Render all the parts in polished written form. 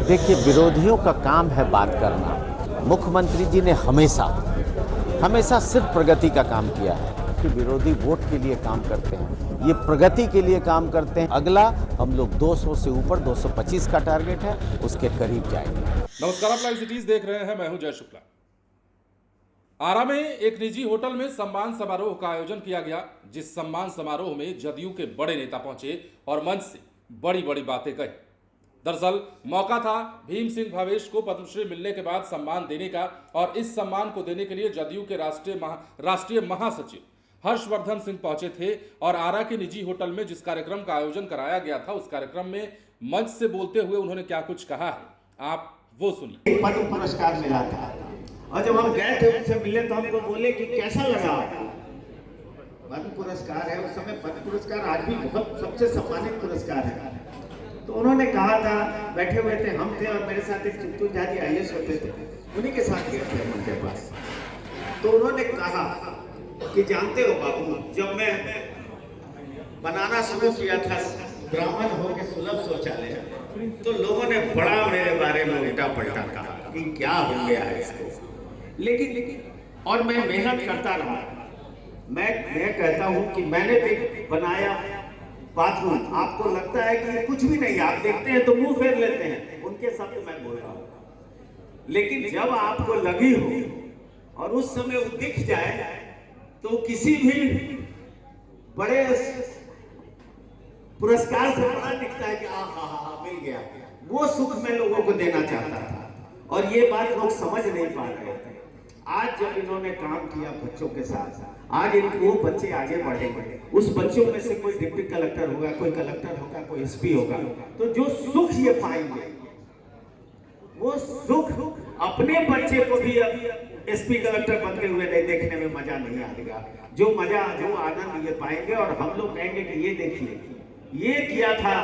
देखिए, विरोधियों का काम है बात करना। मुख्यमंत्री जी ने हमेशा सिर्फ प्रगति का काम किया है कि विरोधी वोट के लिए काम करते हैं, ये प्रगति के लिए काम करते हैं। अगला हम लोग 200 से ऊपर 225 का टारगेट है, उसके करीब जाएंगे। नमस्कार, आप लाइव सिटीज देख रहे हैं। मैं हूं जय शुक्ला। आरा में एक निजी होटल में सम्मान समारोह का आयोजन किया गया, जिस सम्मान समारोह में जदयू के बड़े नेता पहुंचे और मंच से बड़ी बड़ी बातें कही। दरअसल मौका था भीम सिंह भावेश को पद्मश्री मिलने के बाद सम्मान देने का, और इस सम्मान को देने के लिए जदयू के राष्ट्रीय महासचिव हर्षवर्धन सिंह पहुंचे थे। और आरा के निजी होटल में जिस कार्यक्रम का आयोजन कराया गया था, उस कार्यक्रम में मंच से बोलते हुए उन्होंने क्या कुछ कहा है, आप वो सुनिए। पद्म पुरस्कार मिला था और जब हम गए थे उनसे मिलने तो हमको बोले कि कैसा लगा। पद्म पुरस्कार है, उस समय पद्म पुरस्कार आज भी बहुत सबसे सम्मानित पुरस्कार है। तो उन्होंने कहा था, बैठे हुए थे, हम थे और मेरे साथ एक चित्तू जाजी आईएएस होते थे, उन्हीं के साथ गए थे उनके पास। तो उन्होंने कहा कि जानते हो बाबू, जब मैं बनाना शुरू किया था ब्राह्मण हो के सुलभ शौचालय, तो लोगों ने बड़ा मेरे बारे में उल्टा पलटा कहा कि क्या हो गया है इसको। लेकिन और मैं मेहनत करता रहा। मैं कहता हूं कि मैंने बनाया बाथरूम, आपको लगता है कि कुछ भी नहीं, आप देखते हैं तो मुंह फेर लेते हैं, उनके शब्द मैं बोल रहा हूं। लेकिन जब आपको लगी हो और उस समय वो दिख जाए, तो किसी भी बड़े पुरस्कार से बड़ा दिखता है कि हा मिल गया। वो सुख मैं लोगों को देना चाहता था और ये बात लोग समझ नहीं पा रहे थे। आज जब इन्होंने काम किया बच्चों के साथ, आज इनको बच्चे आगे बढ़ेंगे, उस बच्चों में से कोई डिप्टी कलेक्टर होगा, कोई कलेक्टर होगा, कोई एसपी होगा, तो जो सुख ये पाएंगे, वो सुख अपने बच्चे को भी एसपी कलेक्टर बनते हुए नहीं देखने में मजा नहीं आएगा। जो आनंद ये पाएंगे और हम लोग कहेंगे कि ये देखिए, ये किया था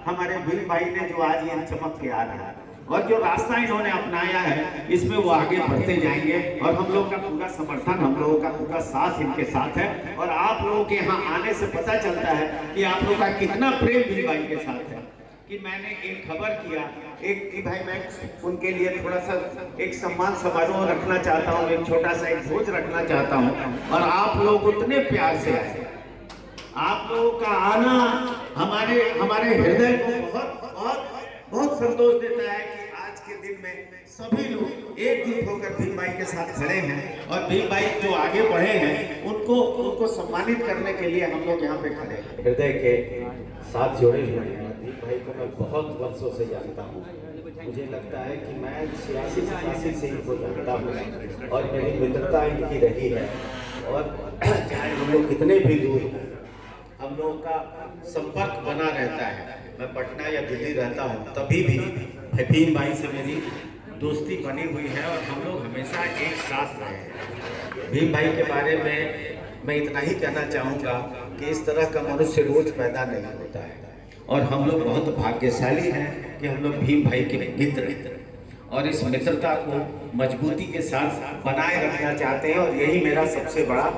हमारे भीम भाई ने, जो आज ये चमक के आ रहा है और जो रास्ता इन्होंने अपनाया है, इसमें वो आगे बढ़ते जाएंगे और हम लोग का पूरा समर्थन, हम लोगों का पूरा साथ इनके साथ है। और आप लोगों के यहाँ आने से पता चलता है कि आप लोगों का कितना प्रेम भीम भाई के साथ है। कि मैंने एक खबर किया कि भाई मैं उनके लिए थोड़ा सा एक सम्मान समारोह रखना चाहता हूँ, एक छोटा सा एक भोज रखना चाहता हूँ, और आप लोग उतने प्यार से आए। आप लोगों का आना हमारे हृदय को बहुत संतोष देता है कि आज के दिन में सभी लोग एकजुट होकर भीम भाई के साथ खड़े हैं और भीम भाई जो आगे बढ़े हैं उनको सम्मानित करने के लिए हम लोग यहाँ पे खड़े हैं। हृदय के साथ जुड़े हुए हैं। भीम भाई को मैं बहुत वर्षों से जानता हूँ। मुझे लगता है कि मैं 86-87 से इनको जानता हूँ और मेरी मित्रता इनकी रही है। और चाहे हम लोग कितने भी दूर, हम लोगों का संपर्क बना रहता है। मैं पटना या दिल्ली रहता हूँ, तभी भी भीम भाई से मेरी दोस्ती बनी हुई है और हम लोग हमेशा एक साथ रहे हैं। भीम भाई के बारे में मैं इतना ही कहना चाहूँगा कि इस तरह का मनुष्य रोज पैदा नहीं होता है और हम लोग बहुत भाग्यशाली हैं कि हम लोग भीम भाई के मित्र हैं और इस मित्रता को मजबूती के साथ बनाए रखना चाहते हैं। और यही मेरा सबसे बड़ा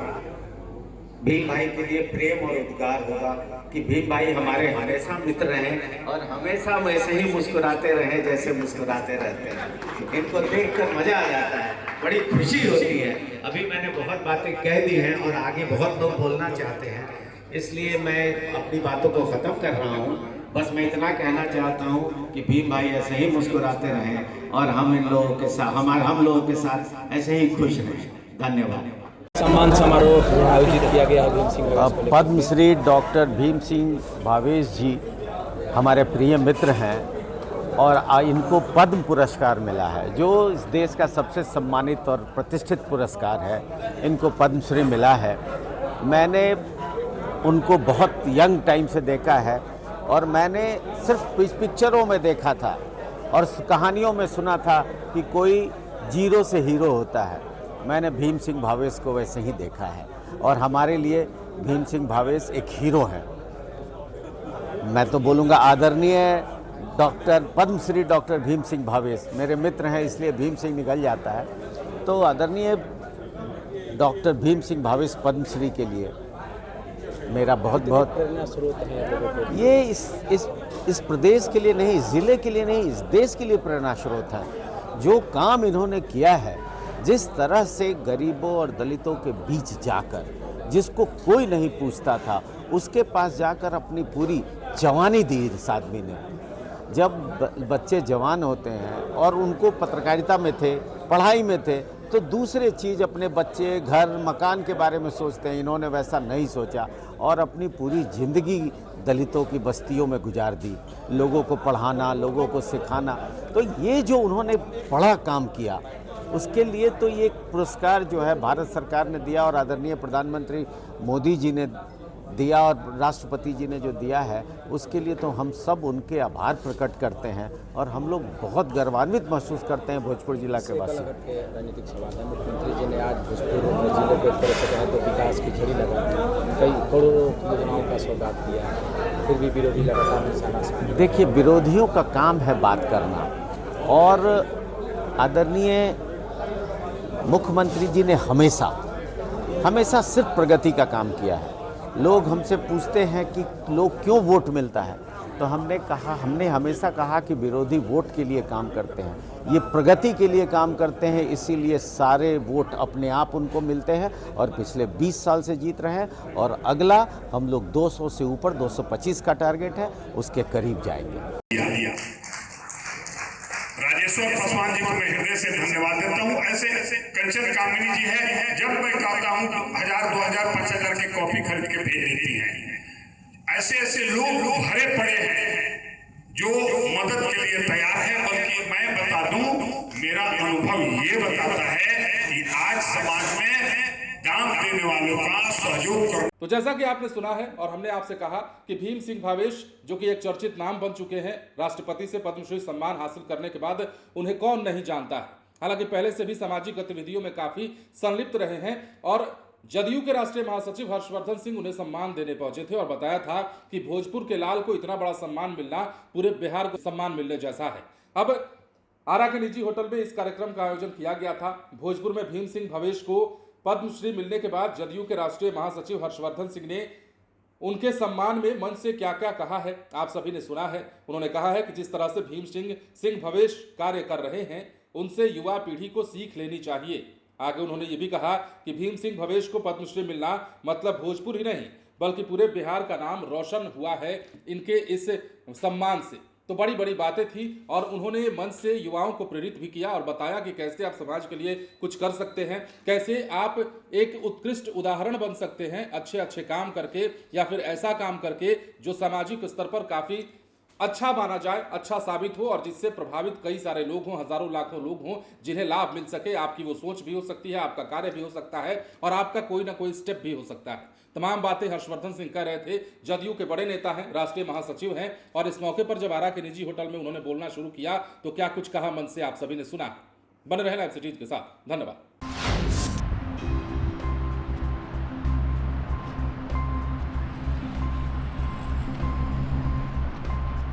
भीम भाई के लिए प्रेम और उद्गार होगा कि भीम भाई हमारे हमेशा मित्र रहें और हमेशा वैसे ही मुस्कुराते रहें जैसे मुस्कुराते रहते हैं। इनको देखकर मजा आ जाता है, बड़ी खुशी होती है। अभी मैंने बहुत बातें कह दी हैं और आगे बहुत लोग बोलना चाहते हैं, इसलिए मैं अपनी बातों को ख़त्म कर रहा हूँ। बस मैं इतना कहना चाहता हूँ कि भीम भाई ऐसे ही मुस्कुराते रहें और हम लोगों के साथ ऐसे ही खुश रहें। धन्यवाद। सम्मान समारोह आयोजित किया गया है भीम सिंह भावेश को। पद्मश्री डॉक्टर भीम सिंह भावेश जी हमारे प्रिय मित्र हैं और इनको पद्म पुरस्कार मिला है, जो इस देश का सबसे सम्मानित और प्रतिष्ठित पुरस्कार है। इनको पद्मश्री मिला है। मैंने उनको बहुत यंग टाइम से देखा है और मैंने सिर्फ पिक्चरों में देखा था और कहानियों में सुना था कि कोई जीरो से हीरो होता है। मैंने भीम सिंह भावेश को वैसे ही देखा है और हमारे लिए भीम सिंह भावेश एक हीरो है। मैं तो बोलूँगा आदरणीय पद्मश्री डॉक्टर भीम सिंह भावेश मेरे मित्र हैं, इसलिए भीम सिंह निकल जाता है। तो आदरणीय डॉक्टर भीम सिंह भावेश पद्मश्री के लिए मेरा बहुत बहुत प्रेरणा स्रोत है लोगों को। ये इस प्रदेश के लिए नहीं, इस ज़िले के लिए नहीं, इस देश के लिए प्रेरणा स्रोत है। जो काम इन्होंने किया है, जिस तरह से गरीबों और दलितों के बीच जाकर, जिसको कोई नहीं पूछता था, उसके पास जाकर अपनी पूरी जवानी दी इस आदमी ने। जब बच्चे जवान होते हैं और उनको पत्रकारिता में थे, पढ़ाई में थे, तो दूसरे चीज़ अपने बच्चे, घर, मकान के बारे में सोचते हैं। इन्होंने वैसा नहीं सोचा और अपनी पूरी ज़िंदगी दलितों की बस्तियों में गुजार दी, लोगों को पढ़ाना, लोगों को सिखाना। तो ये जो उन्होंने बड़ा काम किया, उसके लिए तो ये पुरस्कार जो है भारत सरकार ने दिया और आदरणीय प्रधानमंत्री मोदी जी ने दिया और राष्ट्रपति जी ने जो दिया है, उसके लिए तो हम सब उनके आभार प्रकट करते हैं और हम लोग बहुत गर्वान्वित महसूस करते हैं भोजपुर जिला के वासी। राजनीतिक सवाल है, मुख्यमंत्री जी ने आज भोजपुर जिले को एक तरह से कहा तो विकास की झड़ी लगा दी, कई करोड़ों योजनाओं का सौगात दिया, फिर भी विरोधी लगातार निशाना साध। देखिए, विरोधियों का काम है बात करना और आदरणीय मुख्यमंत्री जी ने हमेशा सिर्फ प्रगति का काम किया है। लोग हमसे पूछते हैं कि लोग क्यों वोट मिलता है, तो हमने हमेशा कहा कि विरोधी वोट के लिए काम करते हैं, ये प्रगति के लिए काम करते हैं, इसीलिए सारे वोट अपने आप उनको मिलते हैं और पिछले 20 साल से जीत रहे हैं और अगला हम लोग 200 से ऊपर 225 का टारगेट है, उसके करीब जाएंगे। राजेश्वर पासवान जी को मैं हृदय से धन्यवाद देता हूँ। ऐसे कंचन कामिनी जी है, जब मैं कहता हूँ 1000, 2000, 5000 की कॉपी खरीद के भेज देती हैं। ऐसे लोग भरे पड़े हैं जो मदद के लिए तैयार है। बल्कि मैं बता दूं, मेरा अनुभव ये बताता है कि आज समाज में दान देने वालों का सहयोग कर। तो जैसा कि आपने सुना है और हमने आपसे कहा कि भीम सिंह भावेश जो कि एक चर्चित नाम बन चुके हैं, राष्ट्रपति से पद्मश्री सम्मान हासिल करने के बाद उन्हें कौन नहीं जानता है। हालांकि पहले से भी सामाजिक गतिविधियों में काफी संलिप्त रहे हैं और जदयू के राष्ट्रीय महासचिव हर्षवर्धन सिंह उन्हें सम्मान देने पहुंचे थे और बताया था कि भोजपुर के लाल को इतना बड़ा सम्मान मिलना पूरे बिहार को सम्मान मिलने जैसा है। अब आरा के निजी होटल में इस कार्यक्रम का आयोजन किया गया था। भोजपुर में भीम सिंह भवेश को पद्मश्री मिलने के बाद जदयू के राष्ट्रीय महासचिव हर्षवर्धन सिंह ने उनके सम्मान में मंच से क्या क्या कहा है, आप सभी ने सुना है। उन्होंने कहा है कि जिस तरह से भीम सिंह भवेश कार्य कर रहे हैं, उनसे युवा पीढ़ी को सीख लेनी चाहिए। आगे उन्होंने ये भी कहा कि भीम सिंह भवेश को पद्मश्री मिलना मतलब भोजपुर ही नहीं बल्कि पूरे बिहार का नाम रोशन हुआ है इनके इस सम्मान से। तो बड़ी बड़ी बातें थी और उन्होंने मंच से युवाओं को प्रेरित भी किया और बताया कि कैसे आप समाज के लिए कुछ कर सकते हैं, कैसे आप एक उत्कृष्ट उदाहरण बन सकते हैं अच्छे काम करके या फिर ऐसा काम करके जो सामाजिक स्तर पर काफ़ी अच्छा माना जाए, अच्छा साबित हो और जिससे प्रभावित कई सारे लोग हों, हजारों लाखों लोग हों, जिन्हें लाभ मिल सके। आपकी वो सोच भी हो सकती है, आपका कार्य भी हो सकता है और आपका कोई ना कोई स्टेप भी हो सकता है। तमाम बातें हर्षवर्धन सिंह कह रहे थे। जदयू के बड़े नेता हैं, राष्ट्रीय महासचिव हैं और इस मौके पर जब आरा के निजी होटल में उन्होंने बोलना शुरू किया तो क्या कुछ कहा मन से आप सभी ने सुना। बने रहना एमसीटीज के साथ। धन्यवाद।